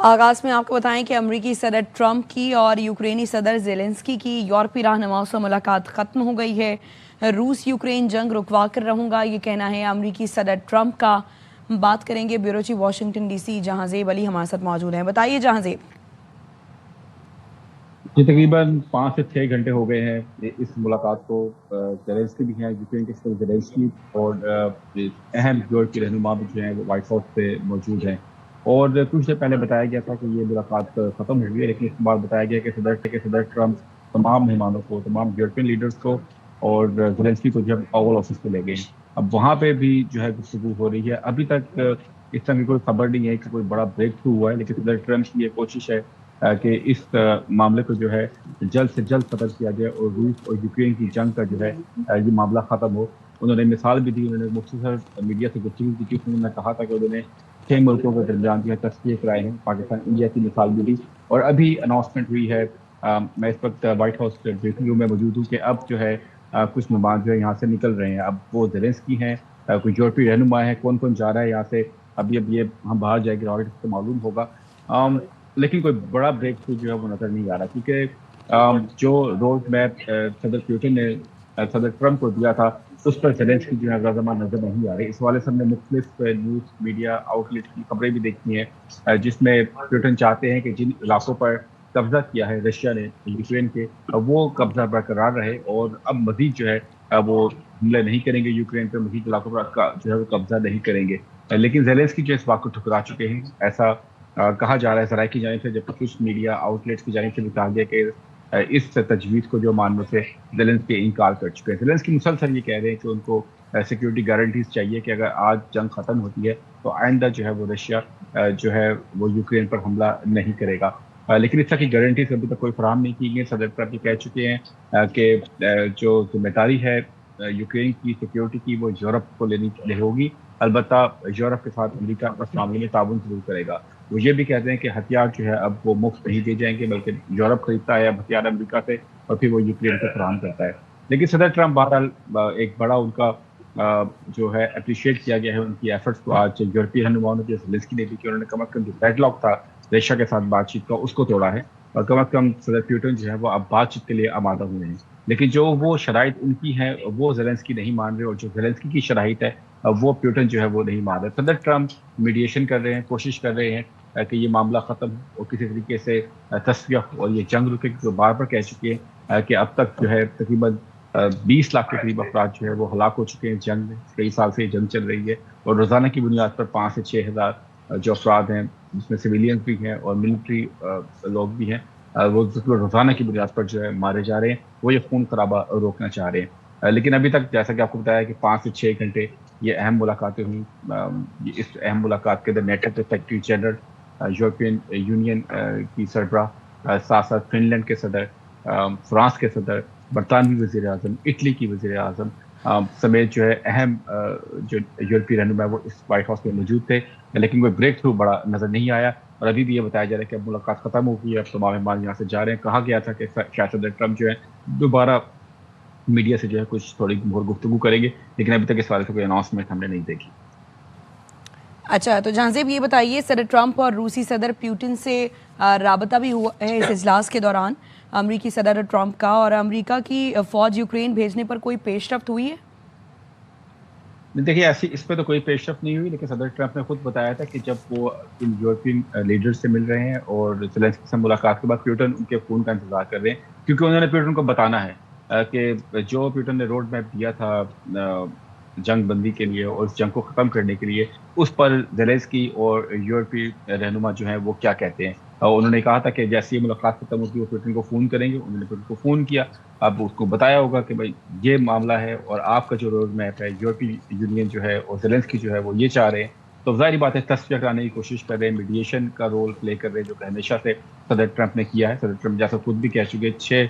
آغاز میں آپ کو بتائیں کہ امریکی صدر ٹرمپ کی اور یوکرینی صدر زیلنسکی کی یورپی رہنماؤں سے ملاقات ختم ہو گئی ہے۔ روس یوکرین جنگ رکوا کر رہوں گا، یہ کہنا ہے امریکی صدر ٹرمپ کا۔ بات کریں گے bureau chief Washington D C Jahanzeb علی ہمارے ساتھ موجود ہیں۔ بتائیے جہاں زیب۔ یہ تقریباً 5 سے 6 گھنٹے ہو گئے ہیں اس ملاقات کو۔ زیلنسکی بھی ہیں، یوکرین کے صدر زیلنسکی اور اہم یورپی رہنما بھی جو ہیں وہ وائٹ ہاؤس پہ موجود ہیں۔ اور کچھ دیر پہلے بتایا گیا تھا کہ یہ ملاقات ختم ہو گئی ہے، لیکن اس کے بعد بتایا گیا کہ صدر ٹرمپ تمام مہمانوں کو، تمام یورپین لیڈرز کو اور زیلنسکی کو جب اوول آفس پہ لے گئے۔ اب وہاں پہ بھی جو ہے گفتگو ہو رہی ہے۔ ابھی تک اس طرح کی کوئی خبر نہیں ہے کہ کوئی بڑا بریک تھرو ہوا ہے، لیکن صدر ٹرمپ کی یہ کوشش ہے کہ اس معاملے کو جو ہے جلد سے جلد ختم کیا جائے اور روس اور یوکرین کی جنگ کا جو ہے یہ معاملہ ختم ہو۔ انہوں نے مثال بھی دی، انہوں نے مختصر میڈیا سے گفتگو کی، انہوں نے کہا تھا کہ انہوں نے 6 ملکوں کے درمیان جو ہے تصفیے کرائے ہیں، پاکستان انڈیا کی مثال بھی دی۔ اور ابھی اناؤنسمنٹ ہوئی ہے، میں اس وقت وائٹ ہاؤس بریفنگ روم میں موجود ہوں، کہ اب جو ہے کچھ مہمان جو ہے یہاں سے نکل رہے ہیں۔ اب وہ زیلنسکی ہیں، کوئی یورپی رہنما ہے، کون کون جا رہا ہے یہاں سے اب یہ ہم باہر جائے گی راکٹ سے معلوم ہوگا۔ لیکن کوئی بڑا بریک تھرو جو ہے وہ نظر نہیں آ رہا، کیونکہ جو روڈ میپ صدر پیوٹن نے صدر ٹرمپ کو دیا تھا اس پر زیلنسکی جو ہے رہنما نظر نہیں آ رہی۔ اس حوالے سے ہم نے مختلف نیوز میڈیا آؤٹ لیٹ کی خبریں بھی دیکھی ہیں، جس میں پیوٹن چاہتے ہیں کہ جن علاقوں پر قبضہ کیا ہے رشیا نے یوکرین کے، وہ قبضہ برقرار رہے اور اب مزید جو ہے وہ حملے نہیں کریں گے یوکرین پہ، مزید علاقوں پر جو ہے وہ قبضہ نہیں کریں گے۔ لیکن زیلنسکی جو اس بات کو ٹھکرا چکے ہیں، ایسا کہا جا رہا ہے ذرائع کی جانب سے، جبکہ کچھ میڈیا آؤٹ لیٹس کی جانب سے بھی کہا گیا کہ اس تجویز کو جو ماننے سے زیلنسکی انکار کر چکے ہیں۔ زیلنسکی مسلسل یہ کہہ رہے ہیں کہ ان کو سیکیورٹی گارنٹیز چاہیے کہ اگر آج جنگ ختم ہوتی ہے تو آئندہ جو ہے وہ رشیا جو ہے وہ یوکرین پر حملہ نہیں کرے گا، لیکن اس طرح کی گارنٹیز ابھی تک کوئی فراہم نہیں کی گئی۔ صدر ٹرمپ یہ کہہ چکے ہیں کہ جو ذمہ داری ہے یوکرین کی سیکیورٹی کی وہ یورپ کو لینی ہوگی، البتہ یورپ کے ساتھ امریکہ اس معاملے میں تعاون ضرور کرے گا۔ وہ یہ بھی کہتے ہیں کہ ہتھیار جو ہے اب وہ مفت نہیں دیے جائیں گے، بلکہ یورپ خریدتا ہے اب ہتھیار امریکہ سے اور پھر وہ یوکرین کو فراہم کرتا ہے۔ لیکن صدر ٹرمپ بہرحال ایک بڑا ان کا جو ہے اپریشیٹ کیا گیا ہے ان کی ایفرٹس کو۔ آج یورپی رہنماؤں نے جو زیلنسکی نے بھی کہ انہوں نے کم از کم جو ڈیڈ لاک تھا رشیا کے ساتھ بات چیت کا اس کو توڑا ہے، اور کم از کم صدر پیوٹن جو ہے وہ اب بات چیت کے لیے آمادہ ہوئے ہیں۔ لیکن جو وہ شرائط ان کی ہیں وہ زیلنسکی نہیں مان رہے، اور جو زیلنسکی کی شرائط ہے وہ پیوٹن جو ہے وہ نہیں مان رہے۔ صدر ٹرمپ میڈیشن کر رہے ہیں، کوشش کر رہے ہیں کہ یہ معاملہ ختم ہو اور کسی طریقے سے تصفیہ ہو اور یہ جنگ رکے، جو بار بار کہہ چکے ہیں کہ اب تک جو ہے تقریباً 20 لاکھ کے قریب افراد جو ہے وہ ہلاک ہو چکے ہیں جنگ میں۔ کئی سال سے یہ جنگ چل رہی ہے اور روزانہ کی بنیاد پر 5 سے 6 ہزار جو افراد ہیں، جس میں سویلینز بھی ہیں اور ملٹری لوگ بھی ہیں، وہ روزانہ کی بنیاد پر جو ہے مارے جا رہے ہیں۔ وہ یہ خون خرابہ روکنا چاہ رہے ہیں، لیکن ابھی تک جیسا کہ آپ کو بتایا کہ 5 سے 6 گھنٹے یہ اہم ملاقاتیں ہوئیں۔ اس اہم ملاقات کے اندر نیٹو کے سیکرٹری جنرل، یورپین یونین کی سربراہ، ساتھ ساتھ فن لینڈ کے صدر، فرانس کے صدر، برطانوی وزیر اعظم، اٹلی کی وزیر اعظم سمیت جو ہے اہم جو یورپی رہنما وہ اس وائٹ ہاؤس میں موجود تھے، لیکن کوئی بریک تھرو بڑا نظر نہیں آیا۔ اور ابھی بھی یہ بتایا جا رہا ہے کہ اب ملاقات ختم ہو گئی ہے، اب تمام مہمان یہاں سے جا رہے ہیں۔ کہا گیا تھا کہ شاید صدر ٹرمپ جو ہے دوبارہ میڈیا سے جو ہے کچھ تھوڑی اور گفتگو کریں گے، لیکن ابھی تک اس بارے سے کوئی اناؤنسمنٹ ہم نے نہیں دیکھی۔ اچھا، تو جہاں زیب یہ بتائیے صدر ٹرمپ اور روسی صدر پیوٹن سے رابطہ بھی ہوا ہے اس اجلاس کے دوران امریکی صدر ٹرمپ کا، اور امریکہ کی فوج یوکرین بھیجنے پر کوئی پیش رفت ہوئی ہے؟ دیکھیے ایسی اس پہ تو کوئی پیش رفت نہیں ہوئی، لیکن صدر ٹرمپ نے خود بتایا تھا کہ جب وہ ان یورپین لیڈر سے مل رہے ہیں اور زیلنسکی سے ملاقات کے بعد پیوٹن ان کے فون کا انتظار کر رہے ہیں، کیونکہ انہوں نے پیوٹن کو بتانا ہے کہ جو پیوٹن نے روڈ میپ دیا تھا جنگ بندی کے لیے اور اس جنگ کو ختم کرنے کے لیے، اس پر زیلنسکی اور یورپی رہنما جو ہیں وہ کیا کہتے ہیں۔ انہوں نے کہا تھا کہ جیسے یہ ملاقات ختم ہوگی وہ پیوٹن کو فون کریں گے، انہوں نے پیوٹن کو فون کیا، اب اس کو بتایا ہوگا کہ بھائی یہ معاملہ ہے اور آپ کا جو روڈ میپ ہے یورپی یونین جو ہے اور زیلنسکی جو ہے وہ یہ چاہ رہے ہیں، تو ظاہری بات ہے تصفیہ کرانے کی کوشش کر رہے ہیں، میڈیشن کا رول پلے کر رہے ہیں، جو کہ ہمیشہ سے صدر ٹرمپ نے کیا ہے۔ صدر ٹرمپ جیسا خود بھی کہہ چکے 6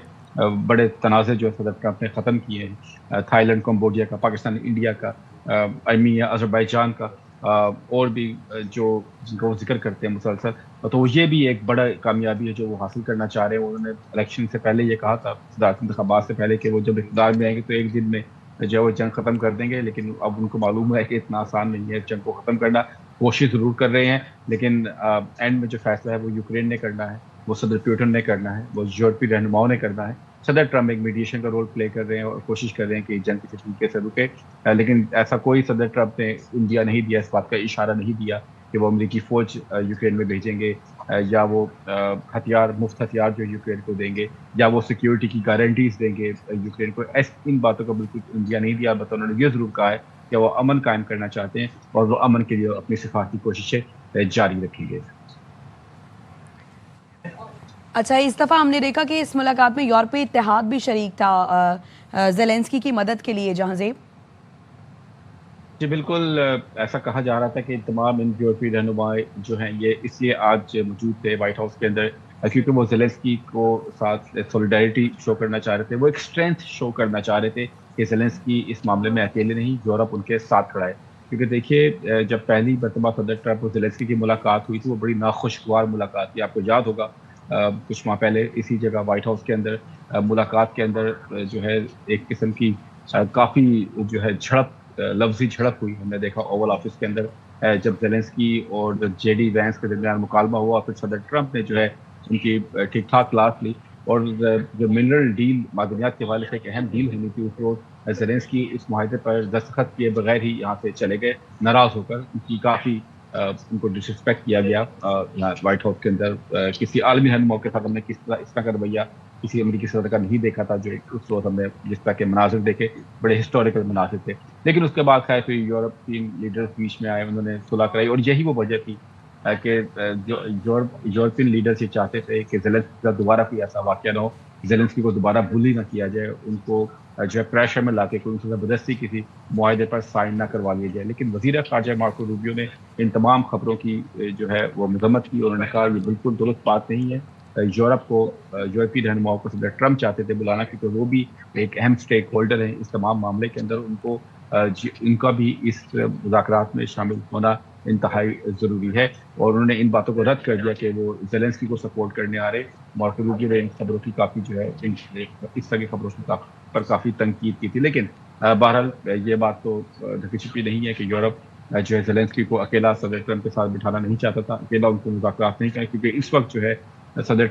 بڑے تنازع جو ہے صدر ٹرمپ نے ختم کیے ہیں، تھائی لینڈ، کمبوڈیا کا، پاکستان انڈیا کا، ارمینیا آذربائیجان کا، اور بھی جو جن کا وہ ذکر کرتے ہیں مسلسل، تو یہ بھی ایک بڑا کامیابی ہے جو وہ حاصل کرنا چاہ رہے ہیں۔ انہوں نے الیکشن سے پہلے یہ کہا تھا، صدارتی انتخابات سے پہلے، کہ وہ جب اقتدار میں آئیں گے تو ایک دن میں جو ہے وہ جنگ ختم کر دیں گے، لیکن اب ان کو معلوم ہے کہ اتنا آسان نہیں ہے جنگ کو ختم کرنا۔ کوشش ضرور کر رہے ہیں، لیکن اینڈ میں جو فیصلہ ہے وہ یوکرین نے کرنا ہے، وہ صدر پیوٹن نے کرنا ہے، وہ یورپی رہنماؤں نے کرنا ہے۔ صدر ٹرمپ ایک میڈیشن کا رول پلے کر رہے ہیں اور کوشش کر رہے ہیں کہ جنگ کسی طریقے سے رکے، لیکن ایسا کوئی صدر ٹرمپ نے انڈیا نہیں دیا، اس بات کا اشارہ نہیں دیا کہ وہ امریکی فوج یوکرین میں بھیجیں گے، یا وہ ہتھیار مفت ہتھیار جو یوکرین کو دیں گے، یا وہ سیکیورٹی کی گارنٹیز دیں گے یوکرین کو۔ ان باتوں کا بالکل انڈیا نہیں دیا، البتہ انہوں نے یہ ضرور کہا ہے کہ وہ امن قائم کرنا چاہتے ہیں اور وہ امن کے لیے اپنی سفارتی کوششیں جاری رکھیں گے۔ اچھا، اس دفعہ ہم نے دیکھا کہ اس ملاقات میں یورپی اتحاد بھی شریک تھا زیلنسکی کی مدد کے لیے، جہاں زیب۔ جی بالکل، ایسا کہا جا رہا تھا کہ تمام ان یورپی رہنما جو ہیں یہ اس لیے آج موجود تھے وائٹ ہاؤس کے اندر کیونکہ وہ زیلنسکی کو ساتھ سولیڈیرٹی شو کرنا چاہ رہے تھے، وہ ایک اسٹرینتھ شو کرنا چاہ رہے تھے کہ زیلنسکی اس معاملے میں اکیلے نہیں، یورپ ان کے ساتھ کھڑا ہے۔ کیونکہ دیکھیے، جب پہلی مرتبہ صدر ٹرمپ اور زیلنسکی کی ملاقات ہوئی تھی وہ بڑی ناخوشگوار ملاقات تھی، آپ کو یاد ہوگا کچھ ماہ پہلے اسی جگہ وائٹ ہاؤس کے اندر ملاقات کے اندر جو ہے ایک قسم کی کافی جو ہے جھڑپ، لفظی جھڑپ ہوئی، ہم نے دیکھا اوول آفس کے اندر جب زیلنسکی اور جے ڈی وینس کے درمیان مکالمہ ہوا، پھر صدر ٹرمپ نے جو ہے ان کی ٹھیک ٹھاک کلاس لی، اور جو منرل ڈیل معدنیات کے حوالے سے ایک اہم ڈیل ہونی تھی، اس روز زیلنسکی اس معاہدے پر دستخط کیے بغیر ہی یہاں سے چلے گئے ناراض ہو کر۔ ان کی کافی ان کو ڈسرسپیکٹ کیا گیا وائٹ ہاؤس کے اندر۔ کسی عالمی رہنما کے ساتھ ہم نے اس طرح کا رویہ کسی امریکی صدر کا نہیں دیکھا تھا، جو اس روز ہم نے جس طرح کے مناظر دیکھے بڑے ہسٹوریکل مناظر تھے۔ لیکن اس کے بعد خیر پھر یورپین لیڈرز بیچ میں آئے، انہوں نے صلح کرائی، اور یہی وہ وجہ تھی کہ یورپین لیڈرز یہ چاہتے تھے کہ زیلنسکی کا دوبارہ کوئی ایسا واقعہ نہ ہو، زیلنسکی کو دوبارہ بلی نہ کیا جائے، ان کو جو ہے پریشر میں لا کے کوئی ان سے زبردستی کسی معاہدے پر سائن نہ کروا لیا جائے۔ لیکن وزیر خارجہ مارکو روبیو نے ان تمام خبروں کی جو ہے وہ مذمت کی، اور انہوں نے کہا یہ بالکل درست بات نہیں ہے۔ یورپ کو، یورپی رہنماؤں کو صدر ٹرمپ چاہتے تھے بلانا کیونکہ وہ بھی ایک اہم اسٹیک ہولڈر ہیں اس تمام معاملے کے اندر، ان کا بھی اس مذاکرات میں شامل ہونا انتہائی ضروری ہے، اور انہوں نے ان باتوں کو رد کر دیا کہ وہ زیلنسکی کو سپورٹ کرنے آ رہے۔ مارکو روبیو نے ان خبروں کی کافی جو ہے اس طرح کی خبروں پر کافی تنقید کی تھی، لیکن بہرحال یہ بات تو ڈھکی چھپی نہیں ہے کہ یورپ جو ہے زیلنسکی کو اکیلا صدر ٹرمپ کے ساتھ بٹھانا نہیں چاہتا تھا، اکیلا ان کو مذاکرات نہیں کرے، کیونکہ اس وقت جو ہے صدر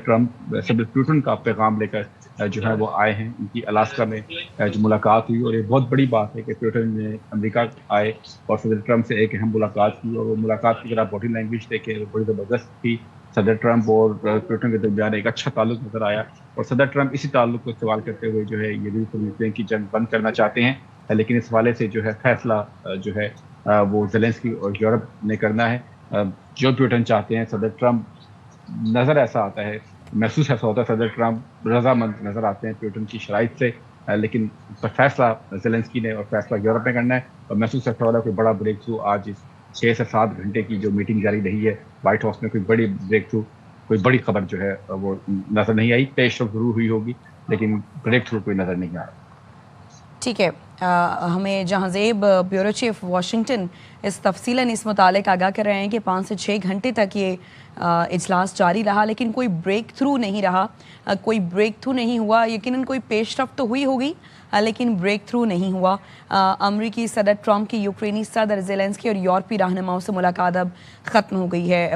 پیوٹن کا پیغام لے کر جو ہے وہ آئے ہیں۔ ان کی الاسکا میں جو ملاقات ہوئی، اور یہ بہت بڑی بات ہے کہ پیوٹن نے امریکہ آئے اور صدر ٹرمپ سے ایک اہم ملاقات کی، اور وہ ملاقات کی اگر آپ باڈی لینگویج دیکھیں بڑی زبردست تھی۔ صدر ٹرمپ اور پیوٹن کے درمیان ایک اچھا تعلق نظر آیا، اور صدر ٹرمپ اسی تعلق کو استعمال کرتے ہوئے جو ہے یہ یوکرین کی جنگ بند کرنا چاہتے ہیں، لیکن اس حوالے سے جو ہے فیصلہ جو ہے وہ زیلنسکی اور یورپ نے کرنا ہے۔ جو پیوٹن چاہتے ہیں، صدر ٹرمپ نظر ایسا آتا ہے، محسوس ایسا ہوتا ہے صدر ٹرمپ رضامند نظر آتے ہیں پیوٹن کی شرائط سے، لیکن فیصلہ زیلنسکی نے اور فیصلہ یورپ نے کرنا ہے، اور محسوس ایسا ہو رہا ہے کوئی بڑا بریک تھرو آج اس 6 سے 7 گھنٹے کی جو میٹنگ جاری رہی ہے وائٹ ہاؤس میں، کوئی بڑی بریک تھرو، کوئی بڑی خبر جو ہے وہ نظر نہیں آئی۔ پیش رفت ضرور ہوئی ہوگی لیکن بریک تھرو کوئی نظر نہیں آ رہا۔ ٹھیک ہے، ہمیں جہاں زیب بیورو چیف واشنگٹن اس تفصیلاً اس متعلق آگاہ کر رہے ہیں کہ 5 سے 6 گھنٹے تک یہ اجلاس جاری رہا، لیکن کوئی بریک تھرو نہیں رہا، کوئی بریک تھرو نہیں ہوا۔ یقیناً کوئی پیش رفت تو ہوئی ہوگی لیکن بریک تھرو نہیں ہوا۔ امریکی صدر ٹرمپ کی یوکرینی صدر زیلنسکی اور یورپی رہنماؤں سے ملاقات اب ختم ہو گئی ہے۔